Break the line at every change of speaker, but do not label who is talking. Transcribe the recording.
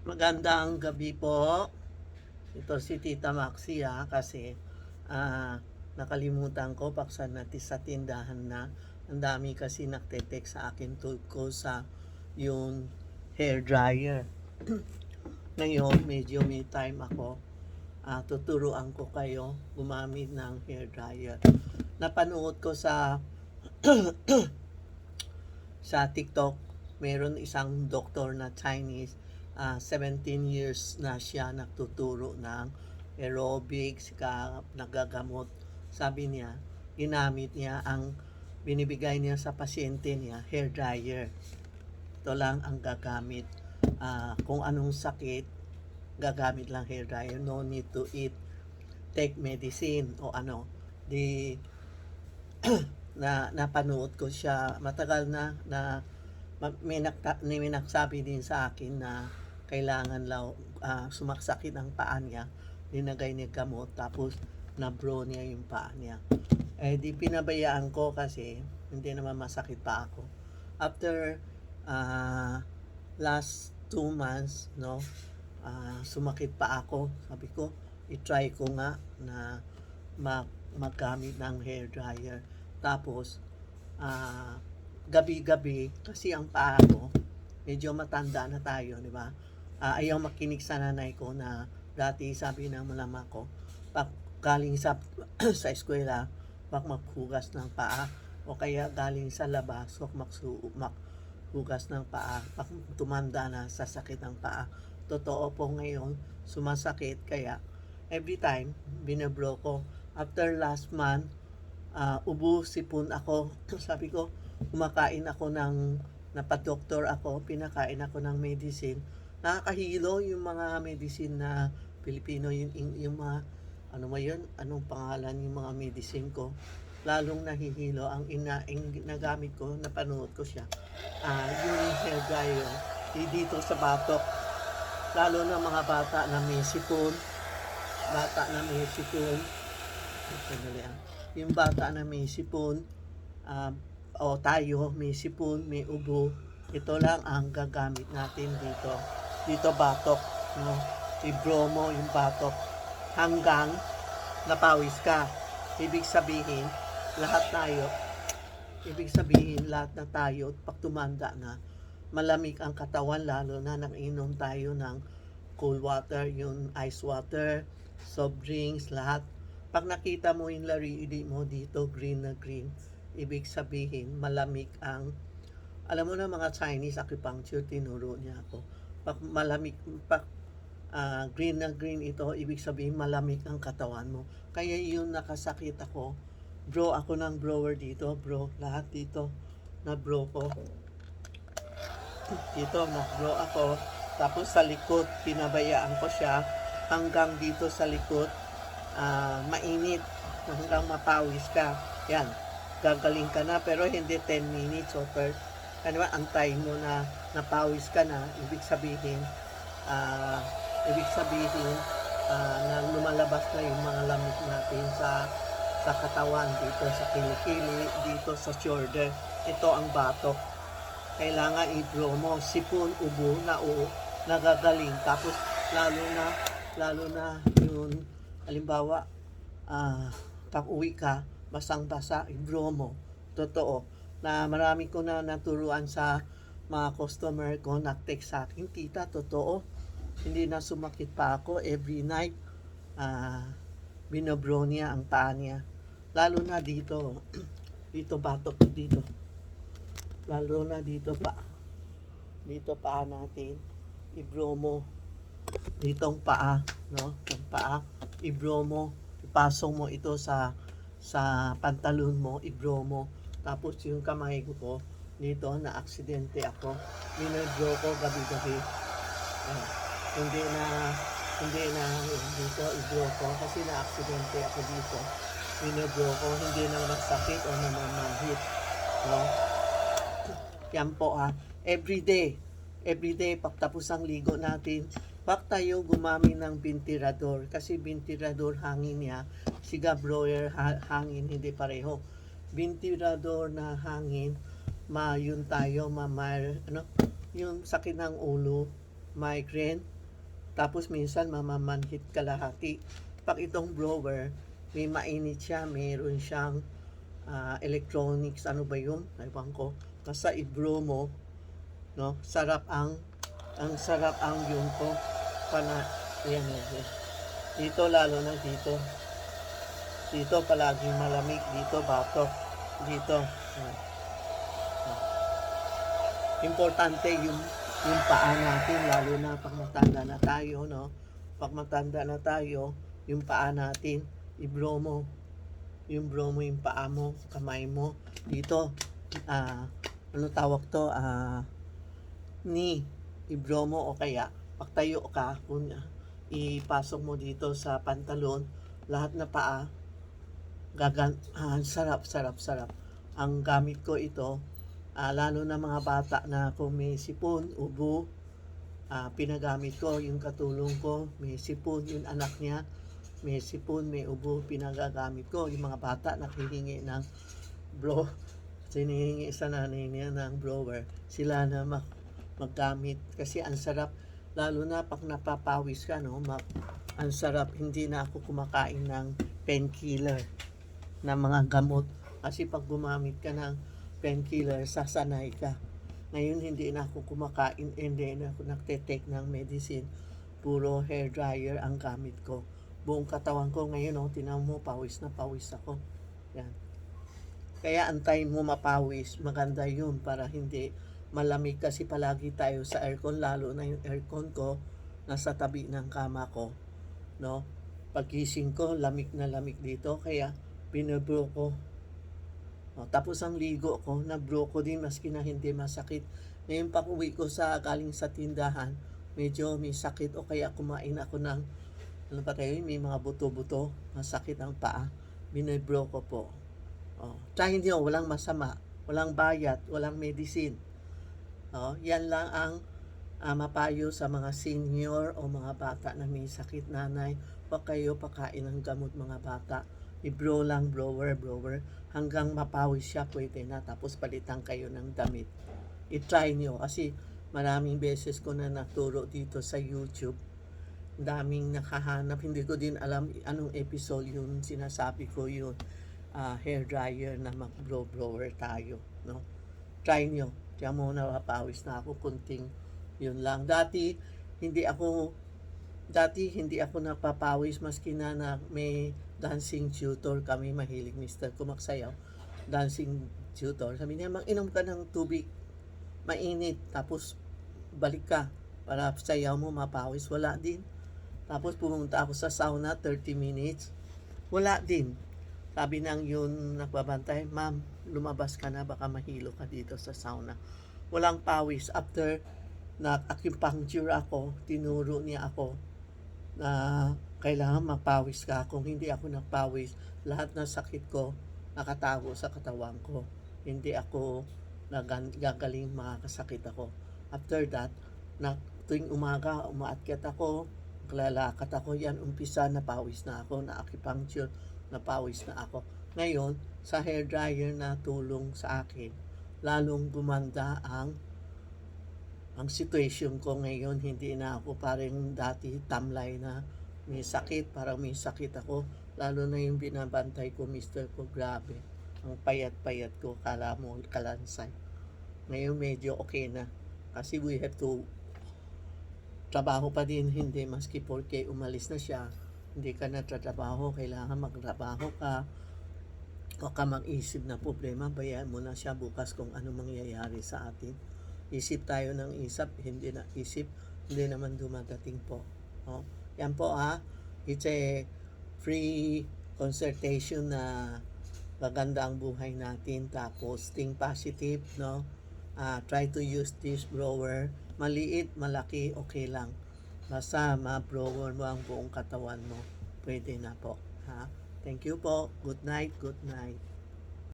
Magandang gabi po. Ito si Tita Maxi kasi nakalimutan ko paksan natin sa tindahan na ang dami kasi nagte-text sa akin tungkol sa yung hair dryer. Ngayon medyo may time ako. Tuturuan ko kayo gumamit ng hair dryer. Napanood ko sa sa TikTok, meron isang doktor na Chinese, 17 years na siya nagtuturo ng aerobics, nagagamot. Sabi niya, ginamit niya binibigay niya sa pasyente niya, hair dryer. Ito lang ang gagamit. Kung anong sakit, gagamit lang hair dryer. No need to take medicine o ano. Napanood ko siya matagal na may nagsabi din sa akin na kailangan sumaksakit ang paa niya, linagay niya gamot, tapos na-bro niya yung paa niya. Di pinabayaan ko kasi hindi naman masakit pa ako. After last 2 months, no, sumakit pa ako. Sabi ko, i-try ko nga na maggamit ng hair dryer. Tapos, gabi-gabi, kasi ang paa ko, medyo matanda na tayo, di ba? Ayaw makinig sa nanay ko na dati sabi ng mama ko, pag galing sa, sa eskwela, wag maghugas ng paa, o kaya galing sa labas, wag maghugas ng paa, pag tumanda na, sasakit ang paa. Totoo po ngayon, sumasakit, kaya every time, binablo ko. After last month, ubo, sipon ako. Sabi ko, kumakain ako napadoktor ako, pinakain ako ng medicine. Nakakahilo yung mga medicine na Pilipino, yung mga, ano mo yun, anong pangalan yung mga medicine ko. Lalong nahihilo. Ang nagamit ko, napanood ko siya. Yung hair dryer, dito sa batok. Lalo na mga bata na may sipon. Yung bata na may sipon, o tayo may sipon, may ubo, ito lang ang gagamit natin dito batok, no? I-blow mo yung batok hanggang napawis ka. Ibig sabihin lahat na tayo pag tumanda na, malamig ang katawan, lalo na nang-inom tayo ng cold water, yung ice water, soft drinks, lahat. Pag nakita mo yung larili mo dito, green na green, ibig sabihin malamig alam mo na, mga Chinese acupuncture, tinuro niya ako. Pag malamig, green na green ito, ibig sabihin malamig ang katawan mo. Kaya yung nakasakit ako, bro ako ng blower dito, bro, lahat dito na bro ko. Dito na-bro ako, tapos sa likod, pinabayaan ko siya hanggang dito sa likod, mainit, hanggang mapawis ka. Yan, gagaling ka na, pero hindi 10 minutes o ano ba, antay mo na napawis ka na, ibig sabihin na lumalabas na yung mga lamig natin sa katawan, dito sa kilikili, dito sa shoulder. Ito ang batok. Kailangan i-blow mo, sipon, ubo, nagagaling. Tapos lalo na yung halimbawa, pag uwi ka, basang-basa, i-blow mo. Totoo na marami ko na naturuan sa mga customer ko, nag-text sa akin, tita, totoo, hindi na sumakit pa ako. Every night, binobro niya ang paa niya. Lalo na dito, dito batok, dito. Lalo na dito paa natin, i-blow mo. Ditong paa, no? Yung paa, i-blow mo. Ipasok mo ito sa pantalon mo, i-blow mo. Tapos yung kamay ko dito, na aksidente ako, biniblow ko gabi-gabi. Hindi na dito i-blow ko kasi na aksidente ako dito. Biniblow ko, hindi na masakit o namamahit, no? Yan po everyday pagtapos ang ligo natin, wag tayo gumamit ng ventilador, kasi ventilador hangin niya, siga blower hangin, hindi pareho. Ventilador na hangin, yun tayo, yung sakit ng ulo, migraine, Tapos minsan mamamanhid kalahati. Pag itong blower, may mainit siya, mayroon siyang electronics, ano ba yun? Ewan ko. Basta i-blow mo, no? Ang sarap ang yun ko. Yan, yan. Dito, lalo na dito. Dito, palaging malamig. Dito, batok. Dito. Yan. Importante yung paa natin, lalo na pag matanda na tayo, no? Pag matanda na tayo, yung paa natin, i-blow mo. Blow mo yung paa mo, kamay mo. Dito, ano tawag to? Knee. I-blow mo o kaya, pagtayo ka, kung ipasok mo dito sa pantalon, lahat na paa, sarap. Ang gamit ko ito, lalo na mga bata na kung may sipon, ubo, pinagamit ko yung katulong ko, may sipon, yung anak niya, may sipon, may ubo, pinagagamit ko. Yung mga bata nakihingi ng sinihingi sa nanay niya ng blower, sila na maggamit. Kasi ang sarap, lalo na pag napapawis ka, no? Ang sarap, hindi na ako kumakain ng painkiller na mga gamot. Kasi pag gumamit ka ng painkiller, sasanay ka. Ngayon, hindi na ako kumakain, hindi na ako nagte-take ng medicine. Puro hair dryer ang gamit ko. Buong katawan ko ngayon, tinan mo, pawis na pawis ako. Yan. Kaya antayin mo mapawis, maganda yun para hindi malamig, kasi palagi tayo sa aircon, lalo na yung aircon ko nasa tabi ng kama ko, no? Pagkising ko, lamig na lamig dito, kaya binubro ko. Tapos ang ligo ko, nabro ko din maski na hindi masakit. Ngayon pag uwi ko galing sa tindahan, medyo may sakit o kaya kumain ako ng ano ba kayo, may mga buto-buto, masakit ang paa, binibro ko po. Try nyo, walang masama, walang bayad, walang medicine. Yan lang ang mapayo sa mga senior o mga bata na may sakit. Nanay, wag kayo pakain ng gamot mga bata. I-blow lang, blower, hanggang mapawis siya, pwede na. Tapos palitan kayo ng damit. I-try nyo, kasi maraming beses ko na naturo dito sa YouTube. Daming nakahanap, hindi ko din alam anong episode yun, sinasabi ko yun, hair dryer na mag-blower tayo, no? Try nyo, diyan mo napapawis na ako, kunting yun lang. Dati hindi ako napapawis, maski na may dancing tutor kami, mahilig Mr. Kumaksayaw, dancing tutor. Sabi niya, mag-inom ka ng tubig mainit, tapos balik ka para sayaw mo mapawis. Wala din. Tapos pumunta ako sa sauna, 30 minutes. Wala din. Sabi nang yun nagbabantay, ma'am, lumabas ka na, baka mahilo ka dito sa sauna. Walang pawis. After na-acupuncture ako, tinuro niya ako na kailangan mapawis ka. Kung hindi ako nagpawis, lahat ng sakit ko nakatago sa katawan ko. Hindi ako gagaling, makakasakit ako. After that, tuwing umaga, umaakyat ako, lalakad ako, yan, umpisa, napawis na ako, na-acupuncture, napawis na ako. Ngayon, sa hair dryer na tulong sa akin, lalong gumanda ang situation ko ngayon. Hindi na ako parang dati tamlay na may sakit, parang may sakit ako. Lalo na yung binabantay ko, Mr. ko, grabe. Ang payat-payat ko, kala mo kalansay. Ngayon medyo okay na. Kasi we have to trabaho pa din, hindi, maski porque umalis na siya, hindi ka na trabaho, kailangan magtrabaho ka. Huwag ka mag-isip na problema, bayaan mo na siya bukas kung ano mangyayari sa atin. Isip tayo ng isip, hindi na isip, hindi naman dumadating po. Yan po it's a free consultation na maganda ang buhay natin. Tapos think positive, no? Try to use this blower. Maliit, malaki, okay lang. Basta ma-blower mo ang buong katawan mo, pwede na po. Thank you po. Good night.